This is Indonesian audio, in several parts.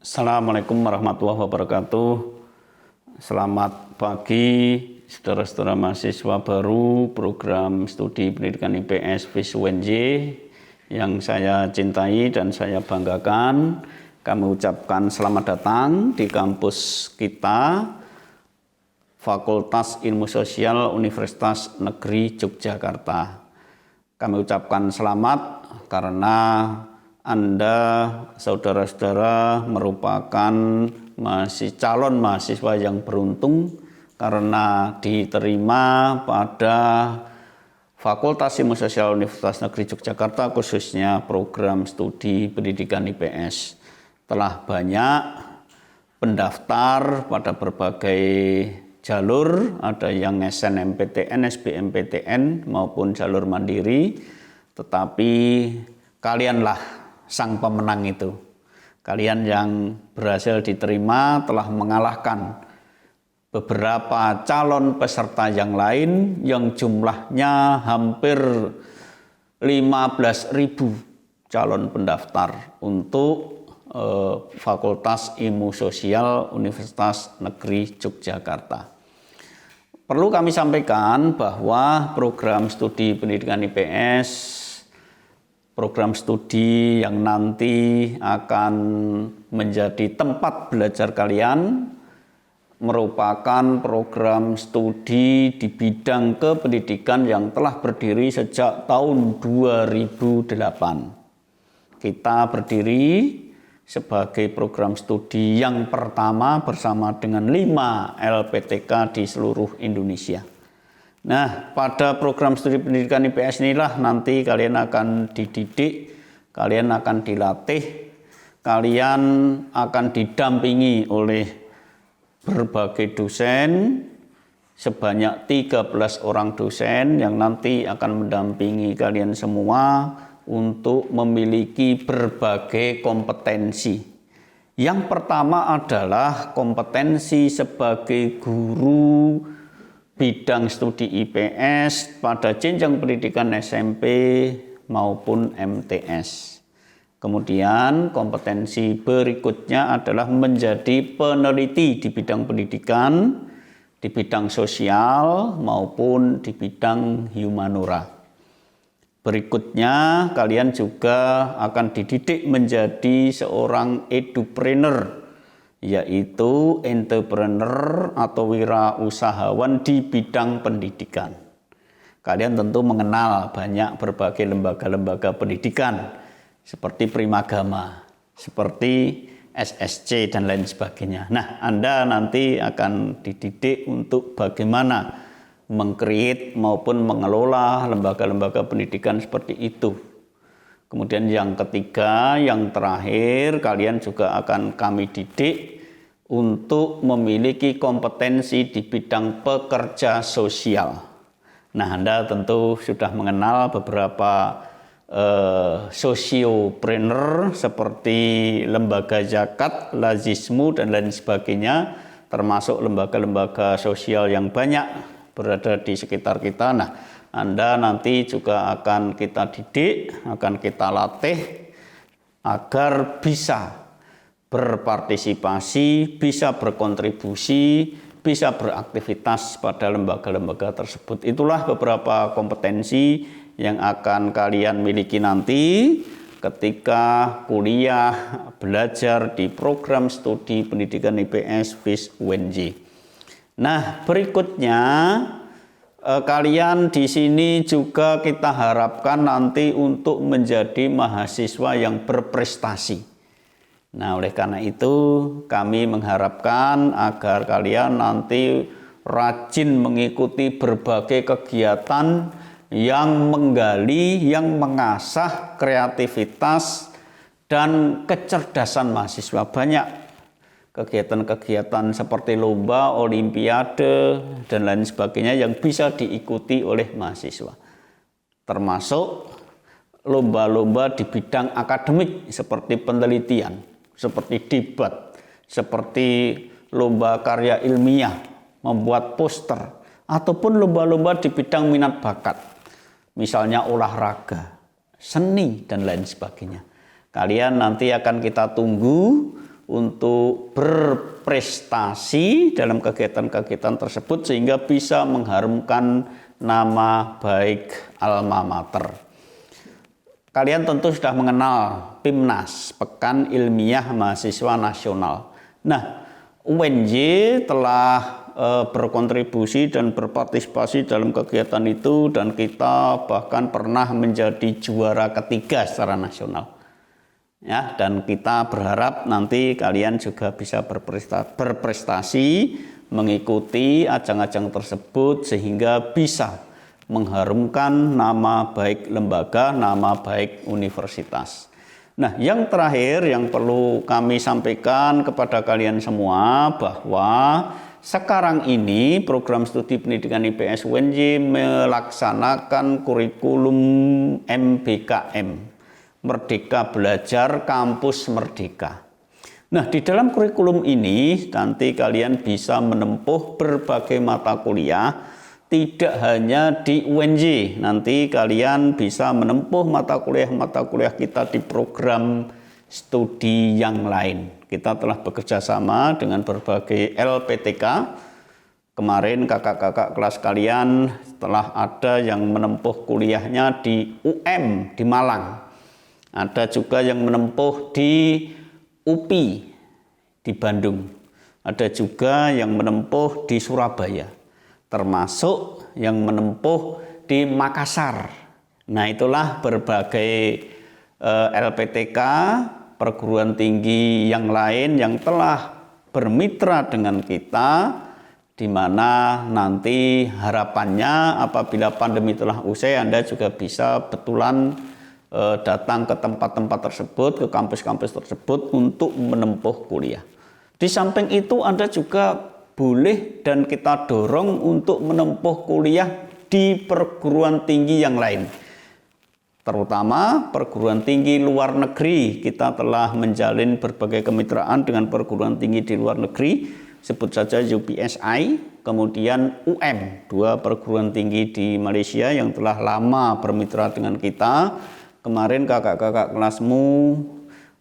Assalamualaikum warahmatullahi wabarakatuh. Selamat pagi saudara-saudara mahasiswa baru program studi pendidikan IPS FIS UNJ yang saya cintai dan saya banggakan. Kami ucapkan selamat datang di kampus kita, Fakultas Ilmu Sosial Universitas Negeri Yogyakarta. Kami ucapkan selamat karena Anda, saudara-saudara, merupakan calon mahasiswa yang beruntung karena diterima pada Fakultas Ilmu Sosial Universitas Negeri Yogyakarta, khususnya program studi pendidikan IPS. Telah banyak pendaftar pada berbagai jalur, ada yang SNMPTN, SBMPTN maupun jalur mandiri, tetapi kalianlah sang pemenang itu. Kalian yang berhasil diterima telah mengalahkan beberapa calon peserta yang lain yang jumlahnya hampir 15.000 calon pendaftar untuk Fakultas Ilmu Sosial Universitas Negeri Yogyakarta. Perlu kami sampaikan bahwa program studi pendidikan IPS, program studi yang nanti akan menjadi tempat belajar kalian, merupakan program studi di bidang kependidikan yang telah berdiri sejak tahun 2008. Kita berdiri sebagai program studi yang pertama bersama dengan 5 LPTK di seluruh Indonesia. Nah, pada program studi pendidikan IPS inilah nanti kalian akan dididik, kalian akan dilatih, kalian akan didampingi oleh berbagai dosen, sebanyak 13 orang dosen yang nanti akan mendampingi kalian semua untuk memiliki berbagai kompetensi. Yang pertama adalah kompetensi sebagai guru bidang studi IPS pada jenjang pendidikan SMP maupun MTS. Kemudian kompetensi berikutnya adalah menjadi peneliti di bidang pendidikan, di bidang sosial maupun di bidang humanura. Berikutnya kalian juga akan dididik menjadi seorang edupreneur, yaitu entrepreneur atau wirausahawan di bidang pendidikan. Kalian tentu mengenal banyak berbagai lembaga-lembaga pendidikan seperti Primagama, seperti SSC dan lain sebagainya. Nah, Anda nanti akan dididik untuk bagaimana meng-create maupun mengelola lembaga-lembaga pendidikan seperti itu. Kemudian yang ketiga, yang terakhir, kalian juga akan kami didik untuk memiliki kompetensi di bidang pekerja sosial. Nah, Anda tentu sudah mengenal beberapa sosiopreneur seperti lembaga zakat, lazismu, dan lain sebagainya, termasuk lembaga-lembaga sosial yang banyak berada di sekitar kita. Nah, Anda nanti juga akan kita didik, akan kita latih agar bisa berpartisipasi, bisa berkontribusi, bisa beraktivitas pada lembaga-lembaga tersebut. Itulah beberapa kompetensi yang akan kalian miliki nanti ketika kuliah belajar di program studi pendidikan IPS FIS UNJ. Nah, berikutnya kalian di sini juga kita harapkan nanti untuk menjadi mahasiswa yang berprestasi. Nah, oleh karena itu kami mengharapkan agar kalian nanti rajin mengikuti berbagai kegiatan yang menggali, yang mengasah kreativitas dan kecerdasan mahasiswa. Banyak kegiatan-kegiatan seperti lomba, olimpiade, dan lain sebagainya yang bisa diikuti oleh mahasiswa. Termasuk lomba-lomba di bidang akademik seperti penelitian, seperti debat, seperti lomba karya ilmiah, membuat poster, ataupun lomba-lomba di bidang minat bakat, misalnya olahraga, seni, dan lain sebagainya. Kalian nanti akan kita tunggu untuk berprestasi dalam kegiatan-kegiatan tersebut sehingga bisa mengharumkan nama baik alma mater. Kalian tentu sudah mengenal PIMNAS, Pekan Ilmiah Mahasiswa Nasional. Nah, UNJ telah berkontribusi dan berpartisipasi dalam kegiatan itu, dan kita bahkan pernah menjadi juara ketiga secara nasional. Ya, dan kita berharap nanti kalian juga bisa berprestasi mengikuti ajang-ajang tersebut sehingga bisa mengharumkan nama baik lembaga, nama baik universitas. Nah, yang terakhir yang perlu kami sampaikan kepada kalian semua bahwa sekarang ini program studi pendidikan IPS UNJ melaksanakan kurikulum MBKM, Merdeka Belajar Kampus Merdeka. Nah, di dalam kurikulum ini nanti kalian bisa menempuh berbagai mata kuliah, tidak hanya di UNJ. Nanti kalian bisa menempuh mata kuliah kita di program studi yang lain. Kita telah bekerja sama dengan berbagai LPTK. Kemarin kakak-kakak kelas kalian telah ada yang menempuh kuliahnya di UM di Malang. Ada juga yang menempuh di UPI di Bandung. Ada juga yang menempuh di Surabaya. Termasuk yang menempuh di Makassar. Nah, itulah berbagai LPTK, perguruan tinggi yang lain yang telah bermitra dengan kita, di mana nanti harapannya apabila pandemi telah usai Anda juga bisa betulan datang ke tempat-tempat tersebut, ke kampus-kampus tersebut untuk menempuh kuliah. Di samping itu Anda juga boleh dan kita dorong untuk menempuh kuliah di perguruan tinggi yang lain. Terutama perguruan tinggi luar negeri. Kita telah menjalin berbagai kemitraan dengan perguruan tinggi di luar negeri. Sebut saja UPSI, kemudian UM, dua perguruan tinggi di Malaysia yang telah lama bermitra dengan kita. Kemarin kakak-kakak kelasmu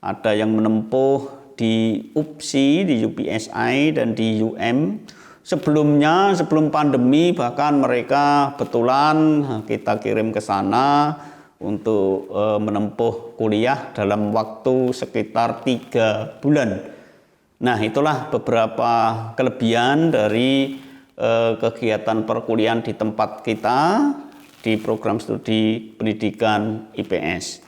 ada yang menempuh di UPSI, di UPSI dan di UM. Sebelumnya, sebelum pandemi bahkan mereka betulan kita kirim ke sana untuk menempuh kuliah dalam waktu sekitar 3 bulan. Nah, itulah beberapa kelebihan dari kegiatan perkuliahan di tempat kita di program studi pendidikan IPS.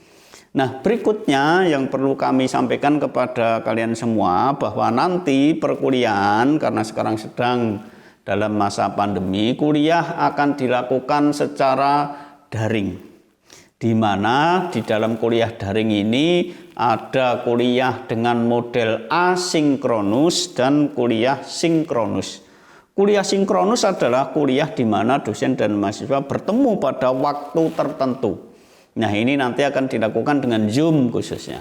Nah, berikutnya yang perlu kami sampaikan kepada kalian semua bahwa nanti perkuliahan, karena sekarang sedang dalam masa pandemi, kuliah akan dilakukan secara daring. Di mana di dalam kuliah daring ini ada kuliah dengan model asinkronus dan kuliah sinkronus. Kuliah sinkronus adalah kuliah di mana dosen dan mahasiswa bertemu pada waktu tertentu. Nah, ini nanti akan dilakukan dengan Zoom khususnya.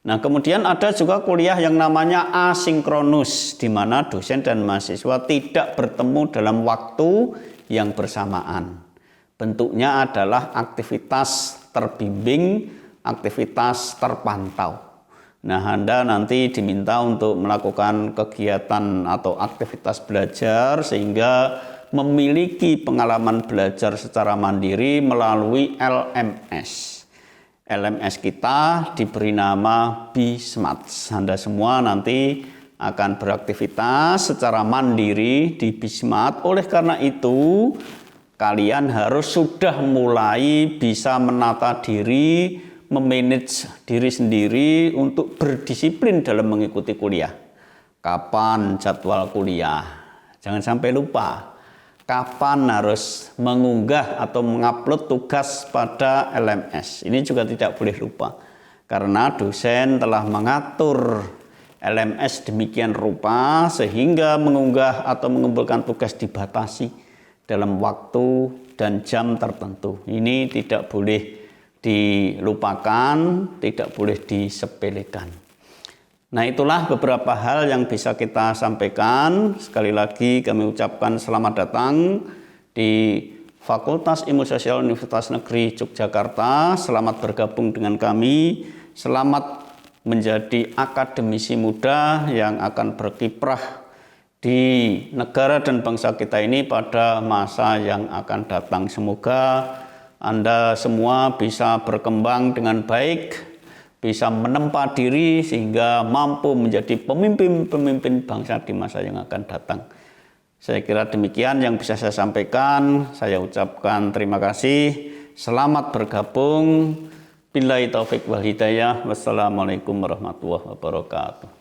Nah, kemudian ada juga kuliah yang namanya asinkronus, di mana dosen dan mahasiswa tidak bertemu dalam waktu yang bersamaan. Bentuknya adalah aktivitas terbimbing, aktivitas terpantau. Nah, Anda nanti diminta untuk melakukan kegiatan atau aktivitas belajar sehingga memiliki pengalaman belajar secara mandiri melalui LMS. LMS kita diberi nama BSMART. Anda semua nanti akan beraktivitas secara mandiri di BSMART. Oleh karena itu, kalian harus sudah mulai bisa menata diri, memanage diri sendiri untuk berdisiplin dalam mengikuti kuliah. Kapan jadwal kuliah? Jangan sampai lupa. Kapan harus mengunggah atau mengupload tugas pada LMS? Ini juga tidak boleh lupa. Karena dosen telah mengatur LMS demikian rupa sehingga mengunggah atau mengumpulkan tugas dibatasi dalam waktu dan jam tertentu. Ini tidak boleh dilupakan, tidak boleh disepelekan. Nah, itulah beberapa hal yang bisa kita sampaikan. Sekali lagi kami ucapkan selamat datang di Fakultas Ilmu Sosial Universitas Negeri Yogyakarta. Selamat bergabung dengan kami. Selamat menjadi akademisi muda yang akan berkiprah di negara dan bangsa kita ini pada masa yang akan datang. Semoga Anda semua bisa berkembang dengan baik, bisa menempa diri sehingga mampu menjadi pemimpin-pemimpin bangsa di masa yang akan datang. Saya kira demikian yang bisa saya sampaikan. Saya ucapkan terima kasih. Selamat bergabung. Billahi taufik wal hidayah. Wassalamualaikum warahmatullahi wabarakatuh.